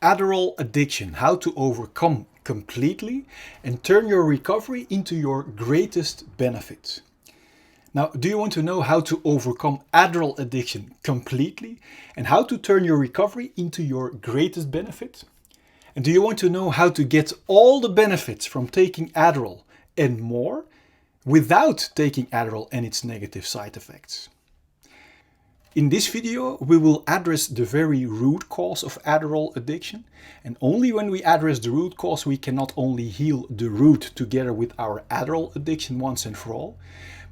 Adderall addiction, how to overcome completely and turn your recovery into your greatest benefit. Now, do you want to know how to overcome Adderall addiction completely and how to turn your recovery into your greatest benefit? And do you want to know how to get all the benefits from taking Adderall and more without taking Adderall and its negative side effects? In this video, we will address the very root cause of Adderall addiction, and only when we address the root cause we can not only heal the root together with our Adderall addiction once and for all,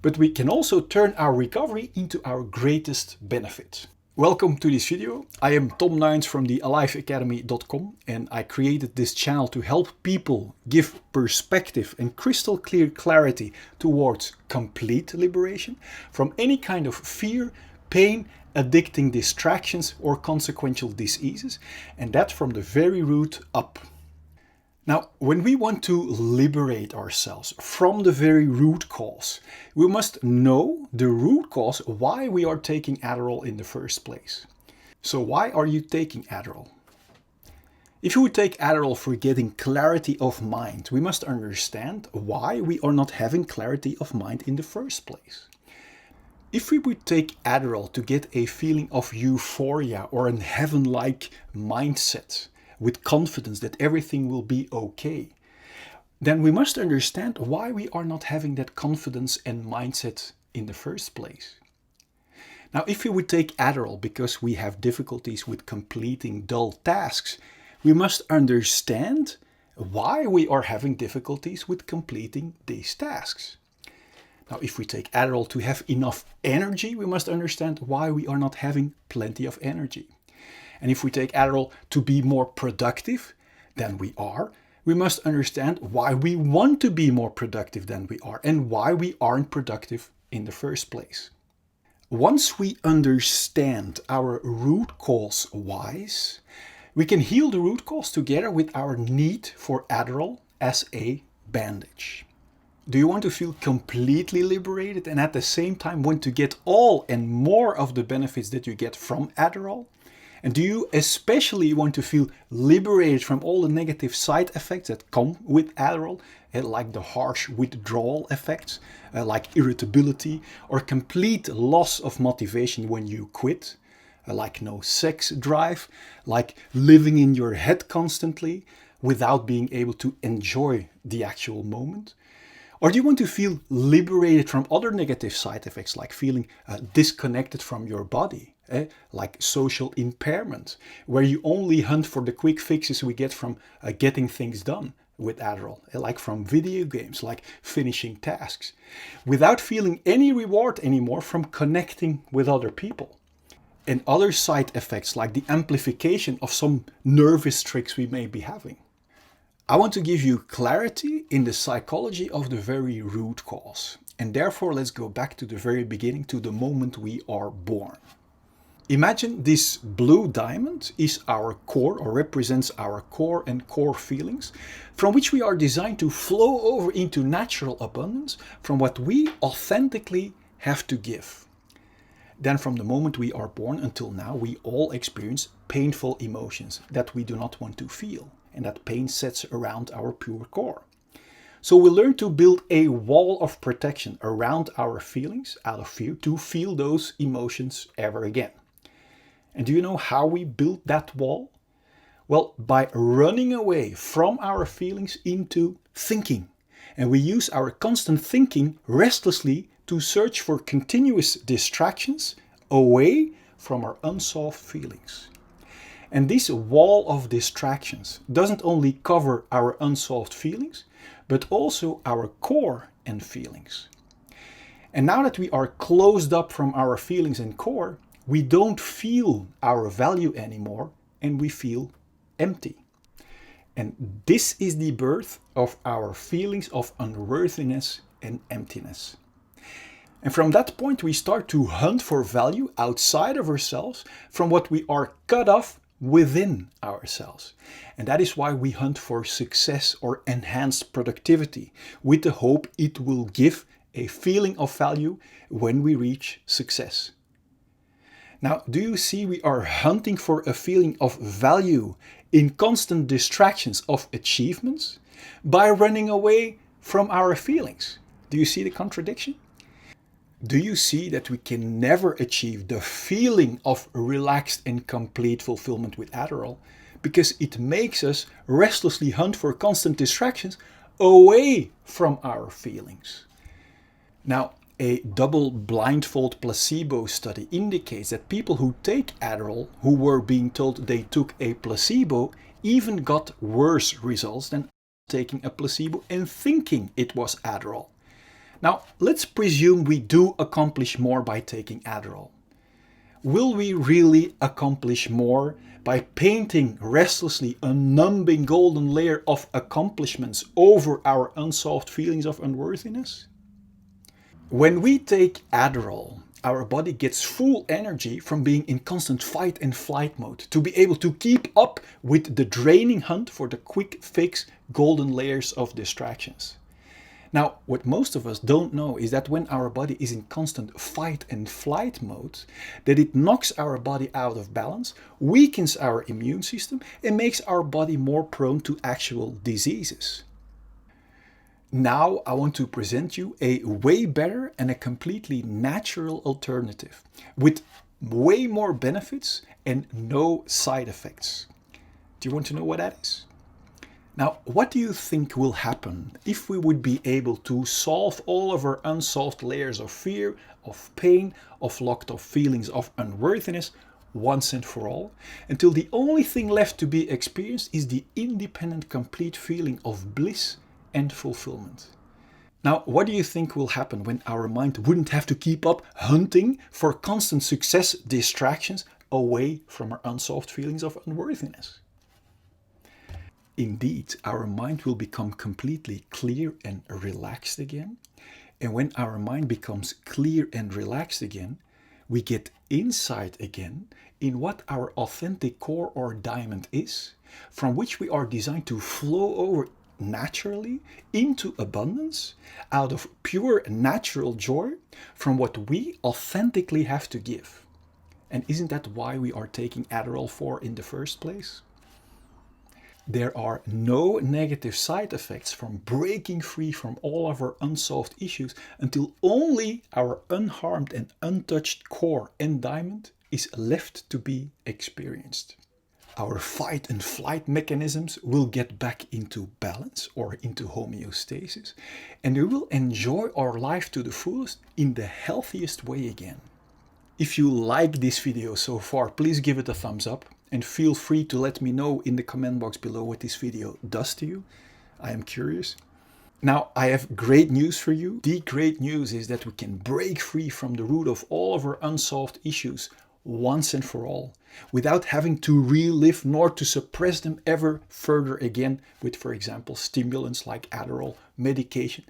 but we can also turn our recovery into our greatest benefit. Welcome to this video. I am Tom Nuyens from the aliveacademy.com, and I created this channel to help people give perspective and crystal clear clarity towards complete liberation from any kind of fear, pain, addicting distractions or consequential diseases, and that from the very root up. Now, when we want to liberate ourselves from the very root cause, we must know the root cause why we are taking Adderall in the first place. So why are you taking Adderall? If you would take Adderall for getting clarity of mind, we must understand why we are not having clarity of mind in the first place. If we would take Adderall to get a feeling of euphoria or a heaven-like mindset with confidence that everything will be okay, then we must understand why we are not having that confidence and mindset in the first place. Now, if we would take Adderall because we have difficulties with completing dull tasks, we must understand why we are having difficulties with completing these tasks. Now, if we take Adderall to have enough energy, we must understand why we are not having plenty of energy. And if we take Adderall to be more productive than we are, we must understand why we want to be more productive than we are and why we aren't productive in the first place. Once we understand our root cause whys, we can heal the root cause together with our need for Adderall as a bandage. Do you want to feel completely liberated and at the same time want to get all and more of the benefits that you get from Adderall? And do you especially want to feel liberated from all the negative side effects that come with Adderall, like the harsh withdrawal effects, like irritability or complete loss of motivation when you quit, like no sex drive, like living in your head constantly without being able to enjoy the actual moment? Or do you want to feel liberated from other negative side effects like feeling disconnected from your body, like social impairment, where you only hunt for the quick fixes we get from getting things done with Adderall, like from video games, like finishing tasks, without feeling any reward anymore from connecting with other people? And other side effects like the amplification of some nervous tricks we may be having. I want to give you clarity in the psychology of the very root cause. And therefore, let's go back to the very beginning, to the moment we are born. Imagine this blue diamond is our core, or represents our core and core feelings, from which we are designed to flow over into natural abundance from what we authentically have to give. Then from the moment we are born until now, we all experience painful emotions that we do not want to feel. And that pain sets around our pure core. So we learn to build a wall of protection around our feelings out of fear to feel those emotions ever again. And do you know how we build that wall? Well, by running away from our feelings into thinking. And we use our constant thinking restlessly to search for continuous distractions away from our unsolved feelings. And this wall of distractions doesn't only cover our unsolved feelings, but also our core and feelings. And now that we are closed up from our feelings and core, we don't feel our value anymore and we feel empty. And this is the birth of our feelings of unworthiness and emptiness. And from that point, we start to hunt for value outside of ourselves from what we are cut off within ourselves. And that is why we hunt for success or enhanced productivity with the hope it will give a feeling of value when we reach success. Now, do you see we are hunting for a feeling of value in constant distractions of achievements by running away from our feelings. Do you see the contradiction? Do you see that we can never achieve the feeling of relaxed and complete fulfillment with Adderall because it makes us restlessly hunt for constant distractions away from our feelings? Now, a double blindfold placebo study indicates that people who take Adderall, who were being told they took a placebo, even got worse results than taking a placebo and thinking it was Adderall. Now, let's presume we do accomplish more by taking Adderall. Will we really accomplish more by painting restlessly a numbing golden layer of accomplishments over our unsolved feelings of unworthiness? When we take Adderall, our body gets full energy from being in constant fight and flight mode to be able to keep up with the draining hunt for the quick fix golden layers of distractions. Now, what most of us don't know is that when our body is in constant fight and flight mode, that it knocks our body out of balance, weakens our immune system, and makes our body more prone to actual diseases. Now I want to present you a way better and a completely natural alternative with way more benefits and no side effects. Do you want to know what that is? Now, what do you think will happen if we would be able to solve all of our unsolved layers of fear, of pain, of locked up feelings of unworthiness once and for all, until the only thing left to be experienced is the independent, complete feeling of bliss and fulfillment? Now, what do you think will happen when our mind wouldn't have to keep up hunting for constant success distractions away from our unsolved feelings of unworthiness? Indeed, our mind will become completely clear and relaxed again. And when our mind becomes clear and relaxed again, we get insight again in what our authentic core or diamond is, from which we are designed to flow over naturally into abundance out of pure natural joy from what we authentically have to give. And isn't that why we are taking Adderall for in the first place? There are no negative side effects from breaking free from all of our unsolved issues until only our unharmed and untouched core and diamond is left to be experienced. Our fight and flight mechanisms will get back into balance or into homeostasis, and we will enjoy our life to the fullest in the healthiest way again. If you like this video so far, please give it a thumbs up and feel free to let me know in the comment box below what this video does to you. I am curious. Now, I have great news for you. The great news is that we can break free from the root of all of our unsolved issues once and for all, without having to relive nor to suppress them ever further again with, for example, stimulants like Adderall, medication,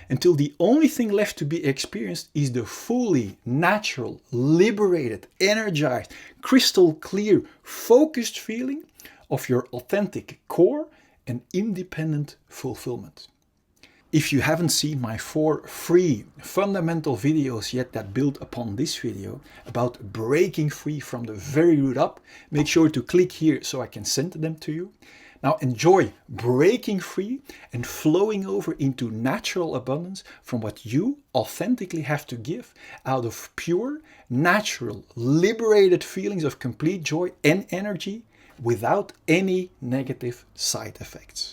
until the only thing left to be experienced is the fully natural, liberated, energized, crystal clear, focused feeling of your authentic core and independent fulfillment. If you haven't seen my 4 free fundamental videos yet that build upon this video about breaking free from the very root up, make sure to click here so I can send them to you. Now enjoy breaking free and flowing over into natural abundance from what you authentically have to give out of pure, natural, liberated feelings of complete joy and energy without any negative side effects.